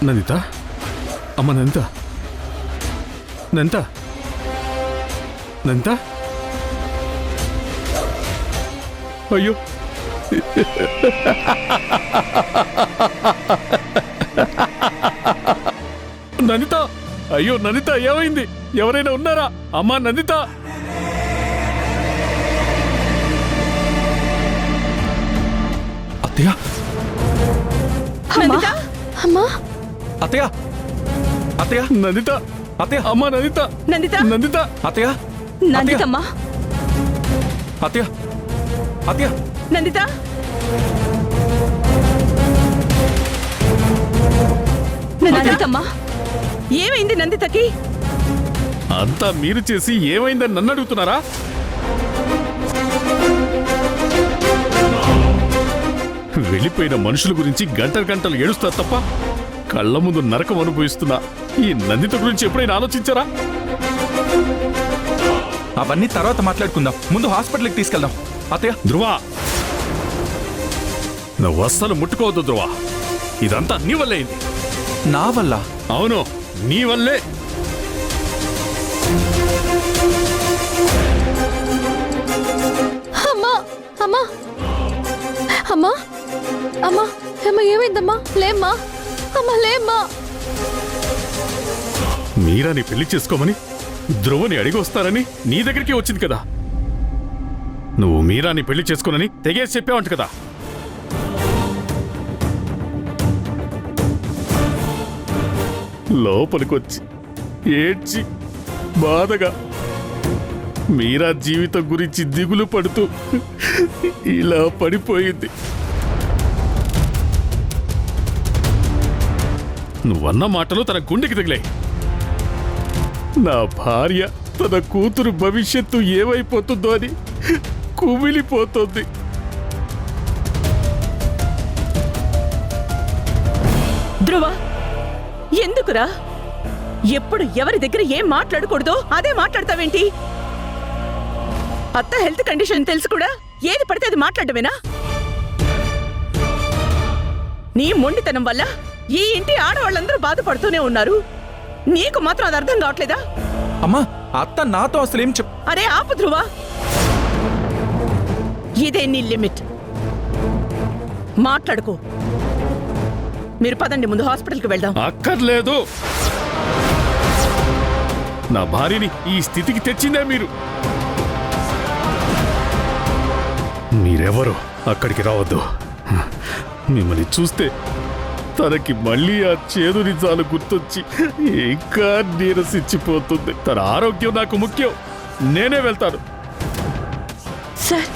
నందిత, అమ్మ నందిత, నందిత, నందిత, అయ్యో నందిత, అయ్యో నందిత, ఏమైంది? ఎవరైనా ఉన్నారా? అమ్మా నందిత! అత్తయ్య, అమ్మా, అత్తయ్య, అత్తయ్య, నందిత, అత్తయ్య, అమ్మా నందిత, నందిత, నందిత, అత్తయ్య, నందితమ్మా, అత్తయ్య, అత్తయ్య, నందిత, నందితమ్మా, ఏమైంది నందితకి? అంతా మీరు చేసి ఏమైందని నన్ను అడుగుతున్నారా? వెళ్ళిపోయిన మనుషుల గురించి గంటలు గంటలు ఏడుస్తా తప్ప కళ్ళ ముందు నరకం అనుభవిస్తున్నా ఈ నందిత గురించి ఎప్పుడైనా ఆలోచించారా? అవన్నీ తర్వాత మాట్లాడుకుందాం. ముందు హాస్పిటల్కి తీసుకెళ్దాం. అత్తయ్య, ధ్రువ, నువ్వు అస్సలు ముట్టుకోవద్దు ధ్రువ. ఇదంతా నీ వల్లే అయింది. నా వల్ల? అవును, నీ వల్లే. అమ్మా, అమ్మా, అమ్మా, అమ్మా, అమ్మా, ఏమైందమ్మా? లేమ్మా, అమ్మా, లేమ్మా. మీరాని పెళ్లి చేసుకోమని ధ్రువని అడిగి వస్తారని నీ దగ్గరికి వచ్చింది కదా. నువ్వు మీరాని పెళ్లి చేసుకోనని తెగేసి చెప్పావంట కదా. లోపలికొచ్చి ఏడ్చి బాధగా మీరా జీవితం గురించి దిగులు పడుతూ ఇలా పడిపోయింది. నువ్వన్న మాటలు తన గుండెకి తగిలాయి. నా భార్య తన కూతురు భవిష్యత్తు ఏమైపోతుందో అని కుమిలిపోతుంది. ధ్రువ, ఎందుకురా ఎప్పుడు ఎవరి దగ్గర ఏం మాట్లాడకూడదో అదే మాట్లాడతావేంటి? అత్త హెల్త్ కండిషన్ తెలుసు కూడా ఏది పడితే అది మాట్లాడమేనా? నీ మొండితనం వల్ల ఈ ఇంటి ఆడవాళ్ళందరూ బాధపడుతూనే ఉన్నారు. నీకు మాత్రం అది అర్థం కావట్లేదా? అమ్మా, అత్త నాతో అసలేం అరే ఆపు ధ్రువ, ఇదే నీ లిమిట్. మాట్లాడుకో. మీరు పదండి, ముందు హాస్పిటల్కి వెళ్దాం. అక్కర్లేదు. నా భార్యని ఈ స్థితికి తెచ్చిందే మీరు. మీరెవరు అక్కడికి రావద్దు. మిమ్మల్ని చూస్తే తనకి మళ్ళీ ఆ చేదు నిజాలు గుర్తొచ్చి ఇంకా నీరసించిపోతుంది. తన ఆరోగ్యం నాకు ముఖ్యం. నేనే వెళ్తాను. సార్,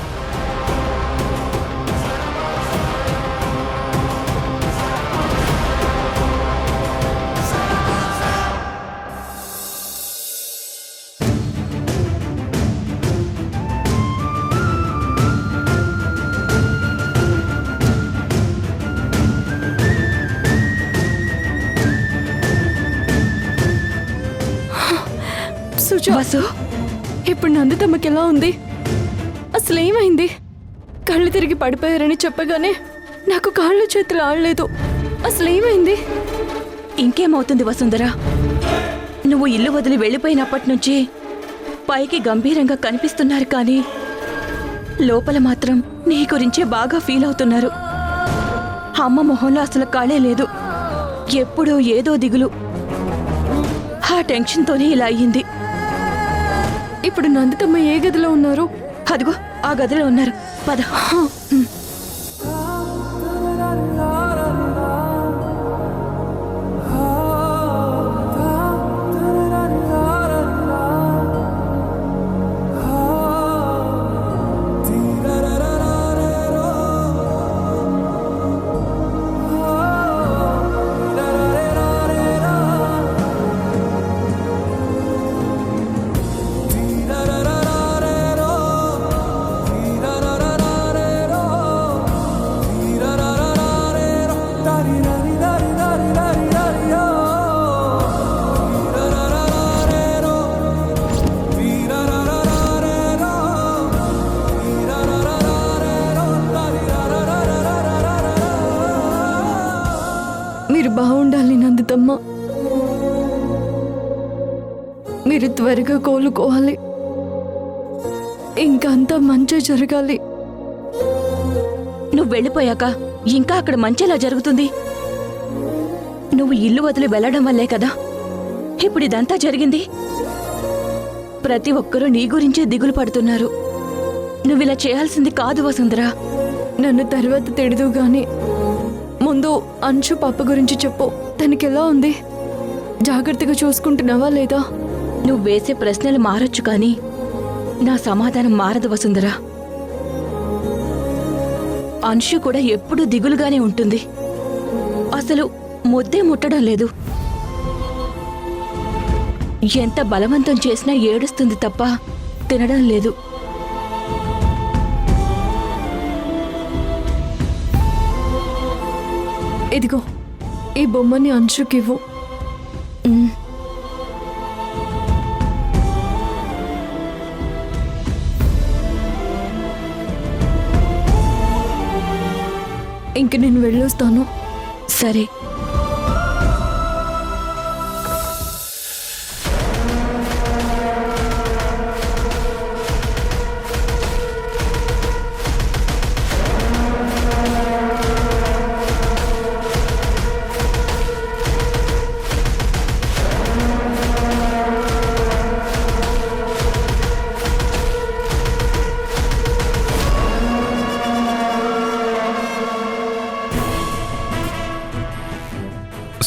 వాసు, ఇప్పుడు నందితమ్మకి ఎలా ఉంది? అసలు ఏమైంది? కళ్ళు తిరిగి పడిపోయారని చెప్పగానే నాకు కాళ్ళు చేతులు ఆడలేదు. అసలు ఏమైంది? ఇంకేమవుతుంది వసుంధర? నువ్వు ఇల్లు వదిలి వెళ్ళిపోయినప్పటి నుంచి పైకి గంభీరంగా కనిపిస్తున్నారు, కానీ లోపల మాత్రం నీ గురించే బాగా ఫీల్ అవుతున్నారు. అమ్మ మొహంలో అసలు కాళే లేదు. ఎప్పుడూ ఏదో దిగులు. ఆ టెన్షన్తోనే ఇలా అయ్యింది. ఇప్పుడు నందితమ్మ ఏ గదిలో ఉన్నారు? అదిగో ఆ గదిలో ఉన్నారు. పద. నన్నుతమ్మ. మీరు త్వరగా కోలుకోవాలి, ఇంకంతా మంచి జరగాలి. నువ్వు వెళ్ళిపోయాక ఇంకా అక్కడ మంచిలా జరుగుతుంది. నువ్వు ఇల్లు వదిలి వెళ్ళడం వల్లే కదా ఇప్పుడు ఇదంతా జరిగింది. ప్రతి ఒక్కరూ నీ గురించే దిగులు పడుతున్నారు. నువ్విలా చేయాల్సింది కాదు వసుంధర. నన్ను తర్వాత తిడదు గాని ముందు అంశు పాప గురించి చెప్పు. తనకెలా ఉంది? జాగ్రత్తగా చూసుకుంటున్నావా లేదా? నువ్వు వేసే ప్రశ్నలు మారొచ్చు కానీ నా సమాధానం మారదు వసుంధర. అంశు కూడా ఎప్పుడూ దిగులుగానే ఉంటుంది. అసలు ముద్దే ముట్టడం లేదు. ఎంత బలవంతం చేసినా ఏడుస్తుంది తప్ప తినడం లేదు. ఇదిగో ఈ బొమ్మని అంశుకివ్వు. ఇంక నేను వెళ్ళొస్తాను. సరే.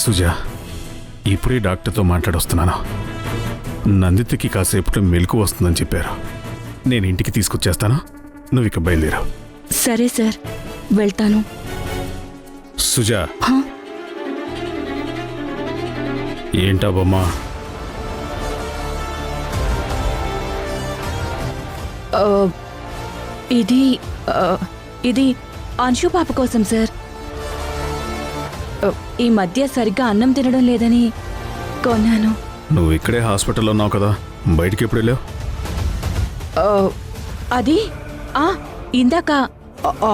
సుజా, ఇప్పుడే డాక్టర్తో మాట్లాడొస్తున్నాను. నందితకి కాసేపట్లో మెలకు వస్తుందని చెప్పారు. నేను ఇంటికి తీసుకొచ్చేస్తాను, నువ్వు ఇక బయలుదేరావు. సరే సార్, వెళ్తాను. సుజా, హా? ఏంటా బొమ్మ? ఇది ఇది అంశు పాప కోసం సార్. ఈ మధ్య సరిగ్గా అన్నం తినడం లేదని కొన్నాను. నువ్వు ఇక్కడే హాస్పిటల్లో ఉన్నావు కదా, బయటికి ఎప్పుడు వెళ్ళావు? అది ఇందాక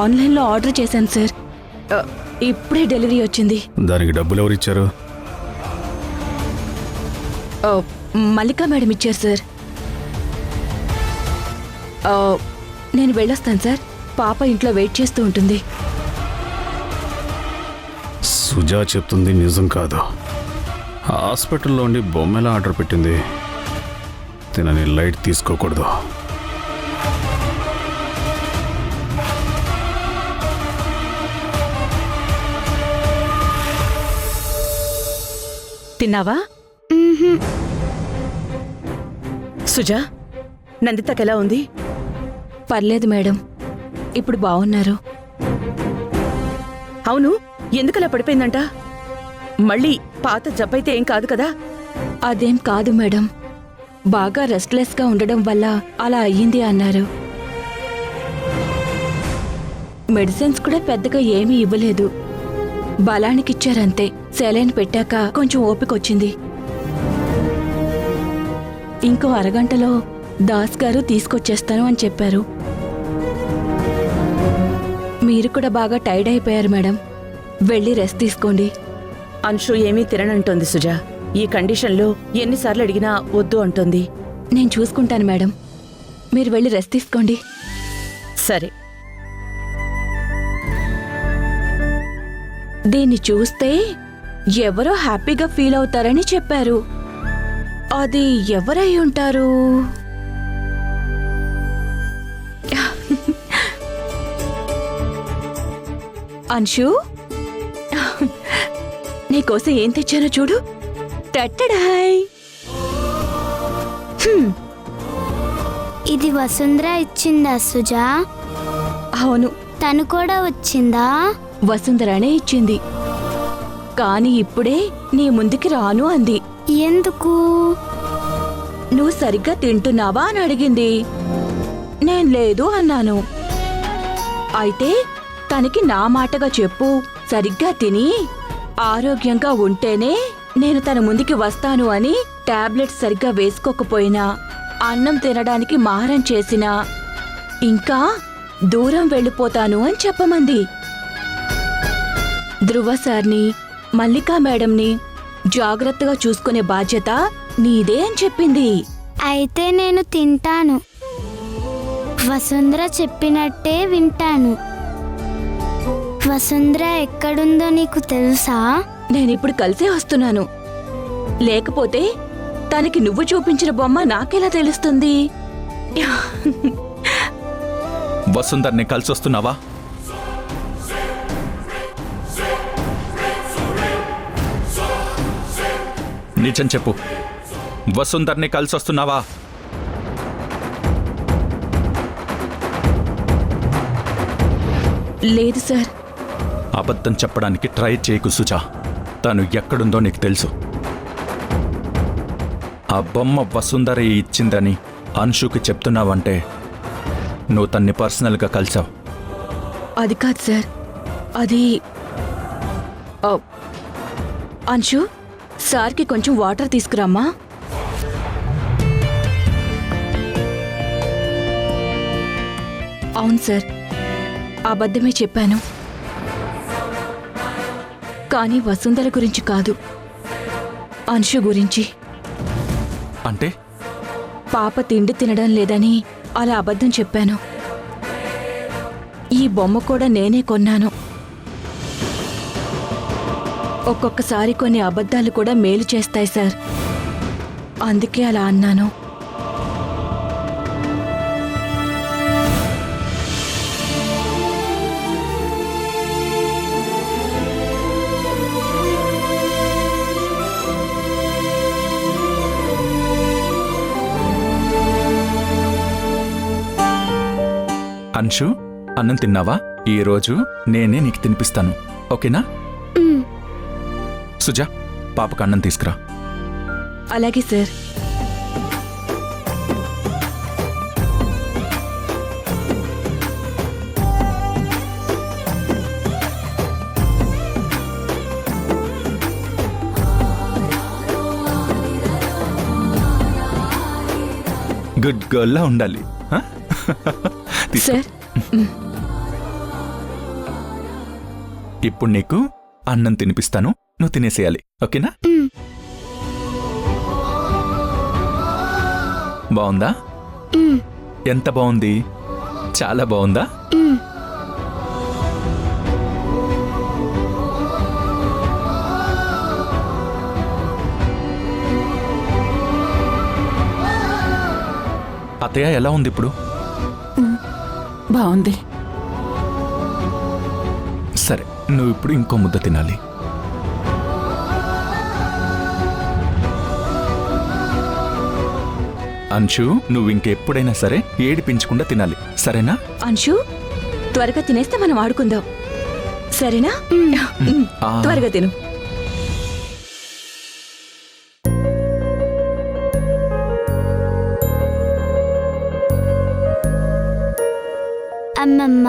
ఆన్లైన్లో ఆర్డర్ చేశాను సార్. ఇప్పుడే డెలివరీ వచ్చింది. దానికి డబ్బులు ఎవరు ఇచ్చారు? మల్లికా మేడం ఇచ్చారు సార్. నేను వెళ్ళొస్తాను సార్. పాప ఇంట్లో వెయిట్ చేస్తూ ఉంటుంది. సుజా చెప్తుంది నిజం కాదు. హాస్పిటల్లో ఉండి బొమ్మెలా ఆర్డర్ పెట్టింది. తినని లైట్ తీసుకోకూడదు. తిన్నావా? సుజా, నందితకెలా ఉంది? పర్లేదు మేడం, ఇప్పుడు బాగున్నారు. అవును, ఎందుకలా పడిపోయిందంట? మళ్ళీ పాత జబ్బైతే ఏం కాదు కదా? అదేం కాదు మేడం, బాగా రెస్ట్లెస్గా ఉండడం వల్ల అలా అయ్యింది అన్నారు. మెడిసిన్స్ కూడా పెద్దగా ఏమీ ఇవ్వలేదు, బలానికిచ్చారంతే. సెలైన్ పెట్టాక కొంచెం ఓపికొచ్చింది. ఇంకో అరగంటలో దాస్ గారు తీసుకొచ్చేస్తాను అని చెప్పారు. మీరు కూడా బాగా టైర్డ్ అయిపోయారు మేడం, వెళ్ళి రెస్ట్ తీసుకోండి. అంశు ఏమీ తిననంటోంది సుజా. ఈ కండిషన్లో ఎన్నిసార్లు అడిగినా వద్దు అంటోంది. నేను చూసుకుంటాను మేడం, మీరు వెళ్ళి రెస్ట్ తీసుకోండి. సరే. దీన్ని చూస్తే ఎవరో హ్యాపీగా ఫీల్ అవుతారని చెప్పారు. అది ఎవరై ఉంటారు? అంశు, నీకోసం ఏం తెచ్చానో చూడు. టట్టడాయ్. ఇది వసుంధర ఇచ్చిందా సుజా? అవును, తను కూడా వచ్చిందా? వసుంధరనే ఇచ్చింది, కానీ ఇప్పుడే నీ ముందుకి రాను అంది. ఎందుకు? నువ్వు సరిగ్గా తింటున్నావా అని అడిగింది. నేను లేదు అన్నాను. అయితే తనకి నా మాటగా చెప్పు, సరిగ్గా తిని ఆరోగ్యంగా ఉంటేనే నేను తన ముందుకి వస్తాను అని టాబ్లెట్స్ సరిగ్గా వేసుకోకపోయినా, అన్నం తినడానికి మారం చేసినా, ఇంకా దూరం వెళ్ళిపోతాను అని చెప్పమంది. ధ్రువ సార్ని, మల్లికా మేడంని జాగ్రత్తగా చూసుకునే బాధ్యత నీదే అని చెప్పింది. అయితే నేను తింటాను. వసుంధర చెప్పినట్టే వింటాను. వసుంధర ఎక్కడుందో నీకు తెలుసా? నేనిప్పుడు కలిసే వస్తున్నాను. లేకపోతే తనకి నువ్వు చూపించిన బొమ్మ నాకెలా తెలుస్తుంది? వసుంధర్ని కలిసొస్తున్నావా? నిజం చెప్పు, వసుంధర్ని కలిసొస్తున్నావా? లేదు సార్. అబద్ధం చెప్పడానికి ట్రై చేయకు సుజా. తను ఎక్కడుందో నీకు తెలుసు. ఆ బొమ్మ వసుంధర ఇచ్చిందని అంశుకి చెప్తున్నావంటే నువ్వు తన్ని పర్సనల్గా కలిసావు. అది కాదు సార్, అది అంశు, సార్కి కొంచెం వాటర్ తీసుకురామ్మా. అవును సార్, అబద్ధమే చెప్పాను. కానీ వసుంధర గురించి కాదు, అంశు గురించి. అంటే పాప తిండి తినడం లేదని అలా అబద్ధం చెప్పాను. ఈ బొమ్మ కూడా నేనే కొన్నాను. ఒక్కొక్కసారి కొన్ని అబద్ధాలు కూడా మేలు చేస్తాయి సార్, అందుకే అలా అన్నాను. అంశు, అన్నం తిన్నావా? ఈరోజు నేనే నీకు తినిపిస్తాను, ఓకేనా? సుజా, పాపకు అన్నం తీసుకురా. అలాగే సార్. గుడ్ గర్ల్లా ఉండాలి. హ? తీసుకో. సార్, ఇప్పుడు నీకు అన్నం తినిపిస్తాను, నువ్వు తినేసేయాలి, ఓకేనా? బాగుందా? ఎంత బాగుంది? చాలా బాగుందా? అత్తయ్య ఎలా ఉంది ఇప్పుడు? బాగుంది. సరే, నువ్వు ఇప్పుడు ఇంకో ముద్ద తినాలి. అంశు, నువ్వు ఇంకెప్పుడైనా సరే ఏడిపించకుండా తినాలి, సరేనా? అంశు, త్వరగా తినేస్తే మనం ఆడుకుందాం, సరేనా? ఆ. త్వరగా తిను. అమ్మమ్మ,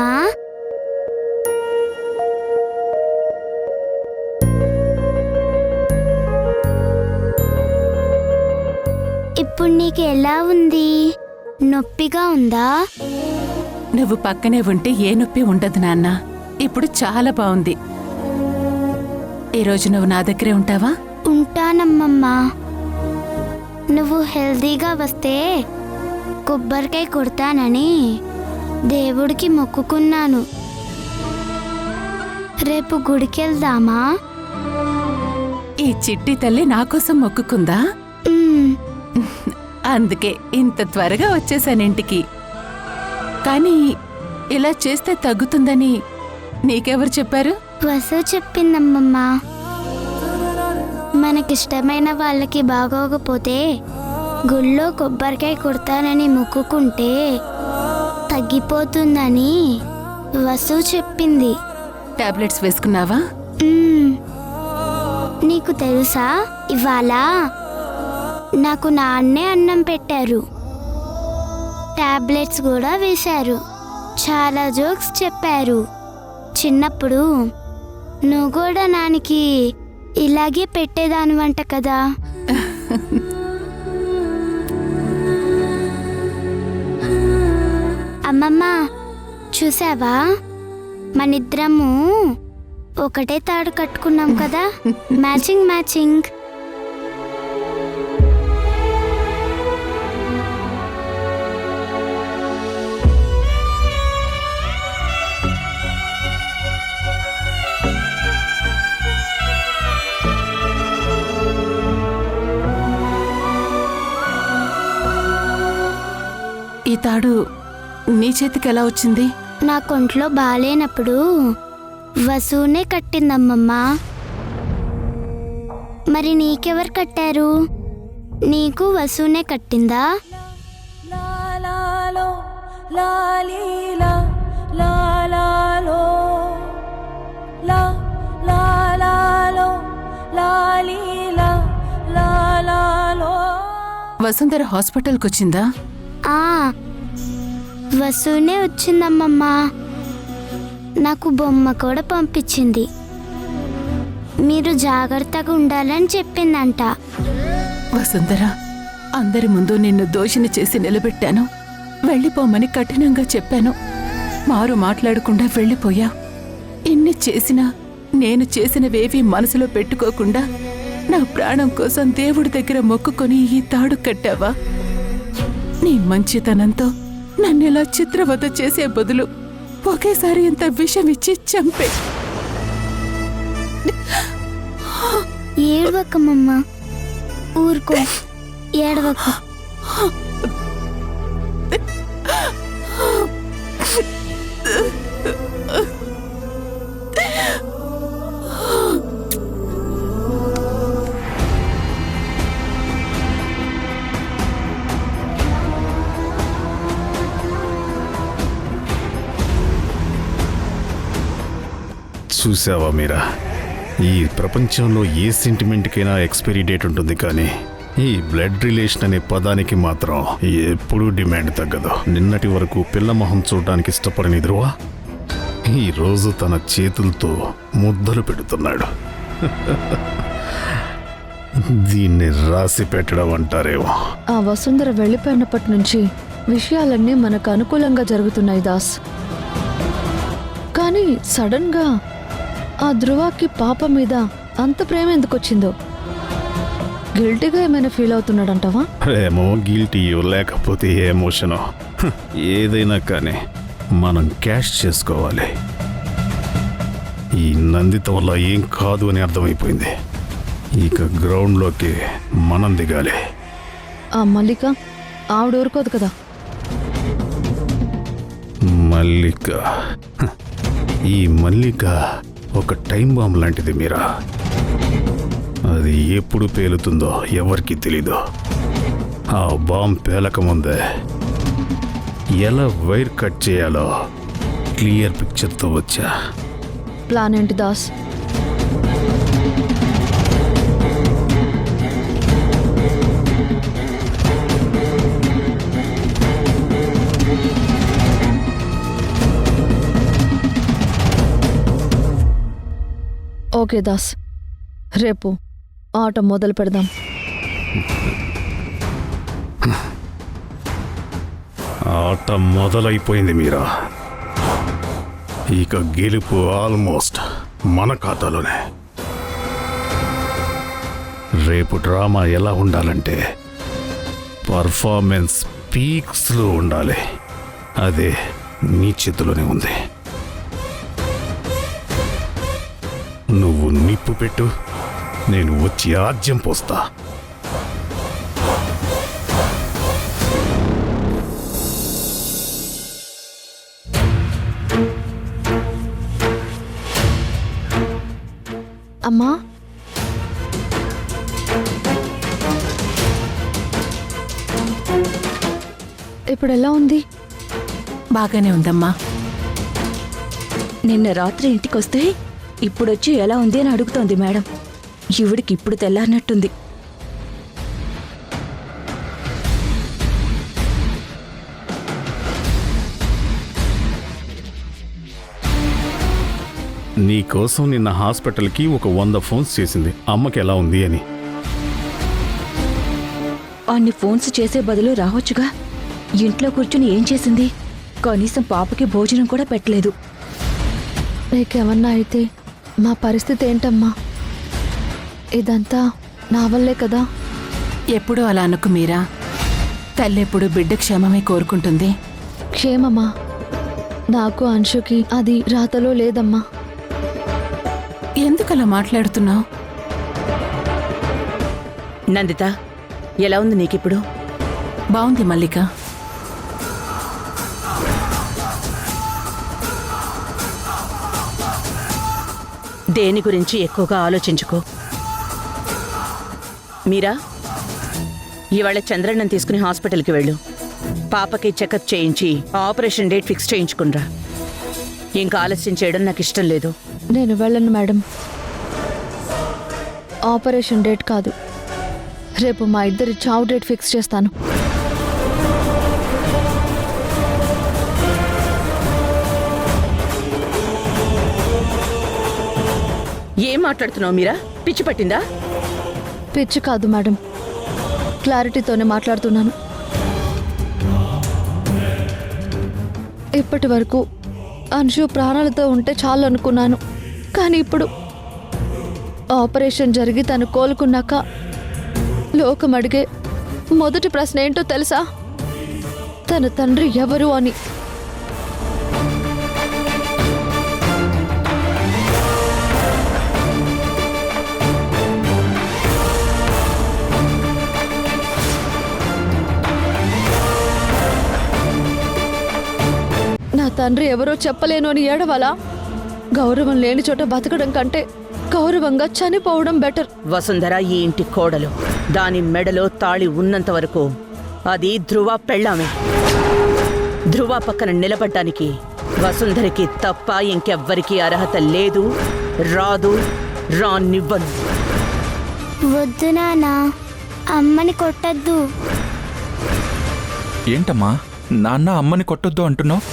ఇప్పుడు నీకు ఎలా ఉంది? నొప్పిగా ఉందా? నువ్వు పక్కనే ఉంటే ఏ నొప్పి ఉండదు నాన్న. ఇప్పుడు చాలా బాగుంది. ఈరోజు నువ్వు నా దగ్గరే ఉంటావా? ఉంటానమ్మమ్మా. నువ్వు హెల్దీగా వస్తే కొబ్బరికాయ కొడతానని దేవుడికి మొక్కుకున్నాను. రేపు గుడికి వెళ్దామా? ఈ చిట్టి తల్లి నా కోసం మొక్కుకుందా? అందుకే ఇంత త్వరగా వచ్చేసాను ఇంటికి. కానీ ఇలా చేస్తే తగ్గుతుందని నీకెవరు చెప్పారు? వసు చెప్పిందమ్మమ్మా. మనకిష్టమైన వాళ్ళకి బాగోకపోతే గుళ్ళో కొబ్బరికాయ కొడతానని మొక్కుకుంటే తగ్గిపోతుందని వసు చెప్పింది. టాబ్లెట్స్ వేసుకున్నావా? నీకు తెలుసా, ఇవాళ నాకు నాన్నే అన్నం పెట్టారు, టాబ్లెట్స్ కూడా వేశారు, చాలా జోక్స్ చెప్పారు. చిన్నప్పుడు నువ్వు కూడా నానికి ఇలాగే పెట్టేదానివంట కదా. అమ్మమ్మ, చూసావా, మనిద్దరము ఒకటే తాడు కట్టుకున్నాం కదా, మ్యాచింగ్ మ్యాచింగ్. చేతికి ఎలా వచ్చింది? నా కొంట్లో బాలేనప్పుడు వసునే కట్టిందమ్మమ్మా. మరి నీకెవరు కట్టారు? నీకు వసునే కట్టిందా? వసుంధర హాస్పిటల్కి వచ్చిందా? ఆ వసునే వచ్చిందమ్మమ్మా. నాకు బొమ్మ కూడా పంపించింది. మీరు జాగ్రత్తగా ఉండాలని చెప్పిందంట. వసుంధర, అందరి ముందు నిన్ను దోషిని చేసి నిలబెట్టాను. వెళ్ళిపోమని కఠినంగా చెప్పాను. మారు మాట్లాడకుండా వెళ్ళిపోయా. ఇన్ని చేసినా నేను చేసినవేవీ మనసులో పెట్టుకోకుండా నా ప్రాణం కోసం దేవుడి దగ్గర మొక్కుకొని ఈ తాడు కట్టావా? నీ మంచితనంతో నన్నిలా చిత్రవద చేసే బదులు ఒకేసారి ఇంత విషం ఇచ్చి చంపే. ఏడవకమ్మమ్మ, ఊరుకో, ఏడవకు. చూసావా మీరా, ఈ ప్రపంచంలో ఏ సెంటిమెంట్కైనా ఎక్స్పైరీ డేట్ ఉంటుంది, కానీ ఈ బ్లడ్ రిలేషన్ అనే పదానికి మాత్రం ఎప్పుడూ డిమాండ్ తగ్గదు. నిన్నటి వరకు పిల్ల మొహం చూడడానికి ఇష్టపడని ధ్రువ ఈ రోజు తన చేతులతో ముద్దలు పెడుతున్నాడు. దీన్ని రాసి పెట్టడం అంటారేమో. ఆ వసుంధర వెళ్ళిపోయినప్పటి నుంచి విషయాలన్నీ మనకు అనుకూలంగా జరుగుతున్నాయి దాస్. కానీ సడన్ గా ఆ ధ్రువకి పాప మీద అంత ప్రేమ ఎందుకు వచ్చిందో? గిల్టీగా ఏమైనా ఫీల్ అవుతున్నాడంటావా? ఏమో గిల్టీయో లేకపోతే ఎమోషనో, ఏదైనా కానీ మనం క్యాష్ చేసుకోవాలి. ఈ నందిత వల్ల ఏం కాదు అని అర్థమైపోయింది. ఇక గ్రౌండ్లోకి మనం దిగాలి. ఆ మల్లిక ఆవిడ ఊరుకోదు కదా. మల్లిక, ఈ మల్లిక ఒక టైం బాంబ్ లాంటిది మీరా. అది ఎప్పుడు పేలుతుందో ఎవరికి తెలీదు. ఆ బాంబ్ పేలకముందే ఎలా వైర్ కట్ చేయాలో క్లియర్ పిక్చర్తో వచ్చా. ప్లాన్ ఏంటి దాస్? ఓకే దాస్, రేపు ఆట మొదలు పెడదాం. ఆట మొదలైపోయింది మీరా. ఇక గెలుపు ఆల్మోస్ట్ మన ఖాతాలోనే. రేపు డ్రామా ఎలా ఉండాలంటే పర్ఫార్మెన్స్ పీక్స్లో ఉండాలి. అదే నీ చేతిలోనే ఉంది. నువ్వు నిప్పు పెట్టు, నేను వచ్చి ఆజ్యం పోస్తా. అమ్మా, ఇప్పుడు ఎలా ఉంది? బాగానే ఉందమ్మా. నిన్న రాత్రి ఇంటికొస్తే ఇప్పుడొచ్చి ఎలా ఉంది అని అడుగుతోంది మేడం. ఈవిడికి ఇప్పుడు తెల్లారినట్టుంది. నీకోసం నిన్న హాస్పిటల్కి ఒక 100 ఫోన్స్ చేసింది అమ్మకి ఎలా ఉంది అని. అన్ని ఫోన్స్ చేసే బదులు రావచ్చుగా. ఇంట్లో కూర్చుని ఏం చేసింది? కనీసం పాపకి భోజనం కూడా పెట్టలేదు. నీకేమన్నా అయితే మా పరిస్థితి ఏంటమ్మా? ఇదంతా నా వల్లే కదా. ఎప్పుడూ అలా అనుకు మీరా. తల్లెప్పుడు బిడ్డ క్షేమమే కోరుకుంటుంది. క్షేమమా? నాకు అంశుకి అది రాతలో లేదమ్మా. ఎందుకలా మాట్లాడుతున్నావు? నందిత, ఎలా ఉంది నీకిప్పుడు? బావుంది మల్లిక. దేని గురించి ఎక్కువగా ఆలోచించుకో. మీరా, ఇవాళ చంద్రన్నను తీసుకుని హాస్పిటల్కి వెళ్ళు. పాపకి చెకప్ చేయించి ఆపరేషన్ డేట్ ఫిక్స్ చేయించుకునిరా. ఇంకా ఆలస్యం చేయడం నాకు ఇష్టం లేదు. నేను వెళ్ళను మేడం. ఆపరేషన్ డేట్ కాదు, రేపు మా ఇద్దరి చావు డేట్ ఫిక్స్ చేస్తాను. ఏం మాట్లాడుతున్నావు మీరా? పిచ్చి పట్టిందా? పిచ్చి కాదు మేడం, క్లారిటీతోనే మాట్లాడుతున్నాను. ఇప్పటి వరకు అంశు ప్రాణాలతో ఉంటే చాలు అనుకున్నాను. కానీ ఇప్పుడు ఆపరేషన్ జరిగి తను కోలుకున్నాక లోకం అడిగే మొదటి ప్రశ్న ఏంటో తెలుసా? తన తండ్రి ఎవరు అని. నా తండ్రి ఎవరో చెప్పలేను అని ఏడవాలా? గౌరవం లేని చోట బతకడం కంటే గౌరవంగా చనిపోవడం బెటర్. వసుంధర ఈ ఇంటి కోడలు. దాని మెడలో తాళి ఉన్నంత వరకు అది ధ్రువ పెళ్ళామే. ధ్రువ పక్కన నిలబడ్డానికి వసుంధరకి తప్ప ఇంకెవ్వరికీ అర్హత లేదు, రాదు, రానివ్వను. వద్దు నాన్న, అమ్మని కొట్టద్దు. ఏంటమ్మా నాన్న అమ్మని కొట్టొద్దు అంటున్నావు?